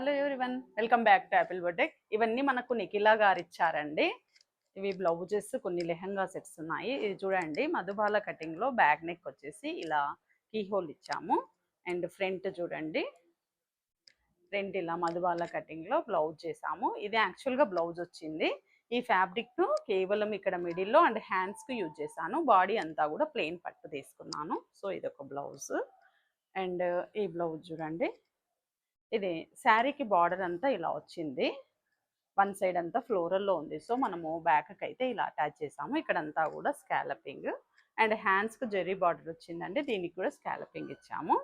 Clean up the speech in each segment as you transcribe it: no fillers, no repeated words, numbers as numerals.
Hello everyone, welcome back to Apple boutique. ఇవన్నీ మనకు నిఖిలా గారు ఇచ్చారండి. ఇవి బ్లౌజెస్, కొన్ని లెహంగా సెట్స్ ఉన్నాయి. ఇది చూడండి, మధుబాల కటింగ్లో బ్యాక్ నెక్ వచ్చేసి ఇలా కీ హోల్ ఇచ్చాము. అండ్ ఫ్రంట్ చూడండి, ఫ్రంట్ ఇలా మధుబాల కటింగ్లో బ్లౌజ్ చేసాము. ఇది యాక్చువల్గా బ్లౌజ్ వచ్చింది. ఈ ఫ్యాబ్రిక్ కేవలం ఇక్కడ మిడిల్లో అండ్ హ్యాండ్స్కి యూజ్ చేశాను. బాడీ అంతా కూడా ప్లెయిన్ పట్టు తీసుకున్నాను. సో ఇదొక బ్లౌజ్. అండ్ ఈ బ్లౌజ్ చూడండి, ఇది శారీకి బార్డర్ అంతా ఇలా వచ్చింది. వన్ సైడ్ అంతా ఫ్లోరల్లో ఉంది. సో మనము బ్యాక్కి అయితే ఇలా అటాచ్ చేసాము. ఇక్కడంతా కూడా స్కాలపింగ్. అండ్ హ్యాండ్స్కి జెరీ బార్డర్ వచ్చిందండి. దీనికి కూడా స్కాలపింగ్ ఇచ్చాము.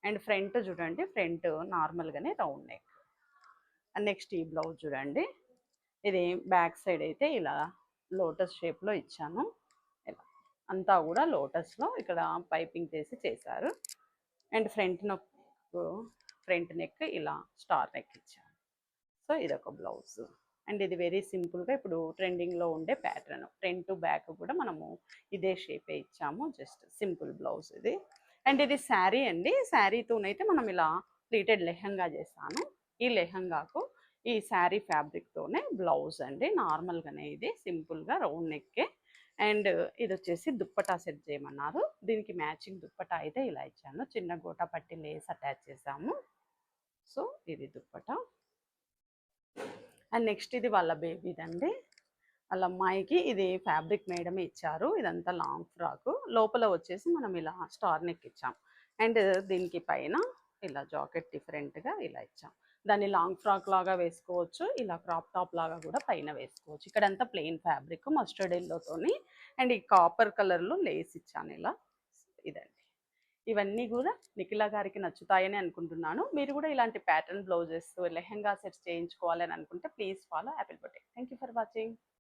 అండ్ ఫ్రంట్ చూడండి, ఫ్రంట్ నార్మల్గానే రౌండ్ నెక్. అండ్ నెక్స్ట్ ఈ బ్లౌజ్ చూడండి, ఇది బ్యాక్ సైడ్ అయితే ఇలా లోటస్ షేప్లో ఇచ్చాను. ఇలా అంతా కూడా లోటస్లో ఇక్కడ పైపింగ్ చేశారు. అండ్ ఫ్రంట్ నెక్ ఇలా స్టార్ నెక్ ఇచ్చాను. సో ఇదొక బ్లౌజ్. అండ్ ఇది వెరీ సింపుల్గా ఇప్పుడు ట్రెండింగ్లో ఉండే ప్యాటర్న్. ఫ్రంట్ బ్యాక్ కూడా మనము ఇదే షేపే ఇచ్చాము. జస్ట్ సింపుల్ బ్లౌజ్ ఇది. అండ్ ఇది శారీ అండి. శారీతోనైతే మనం ఇలా ప్లీటెడ్ లెహంగా చేస్తాను. ఈ లెహంగాకు ఈ శారీ ఫ్యాబ్రిక్తోనే బ్లౌజ్ అండి. నార్మల్గానే ఇది సింపుల్గా రౌండ్ నెక్కే. అండ్ ఇది వచ్చేసి దుప్పటా సెట్ చేయమన్నారు. దీనికి మ్యాచింగ్ దుప్పటా అయితే ఇలా ఇచ్చాను. చిన్న గోటా పట్టి లేస్ అటాచ్ చేసాము. సో ఇది దుప్పటా. అండ్ నెక్స్ట్ ఇది వాళ్ళ బేబీదండి. వాళ్ళ అమ్మాయికి ఇది ఫ్యాబ్రిక్ మేడమే ఇచ్చారు. ఇదంతా లాంగ్ ఫ్రాక్. లోపల వచ్చేసి మనం ఇలా స్టార్ నెక్ ఇచ్చాం. అండ్ దీనికి పైన ఇలా జాకెట్ డిఫరెంట్గా ఇలా ఇచ్చాం. దాన్ని లాంగ్ ఫ్రాక్ లాగా వేసుకోవచ్చు, ఇలా క్రాప్ టాప్ లాగా కూడా పైన వేసుకోవచ్చు. ఇక్కడంతా ప్లెయిన్ ఫ్యాబ్రిక్ మస్టర్డ్ ఎల్లోతోని. అండ్ ఈ కాపర్ కలర్లో లేస్ ఇచ్చాను ఇలా. ఇదండి. ఇవన్నీ కూడా నిఖిలా గారికి నచ్చుతాయని అనుకుంటున్నాను. మీరు కూడా ఇలాంటి ప్యాటర్న్ బ్లౌజెస్, లెహంగా సెట్స్ చేయించుకోవాలని అనుకుంటే please follow Apple boutique. Thank you for watching.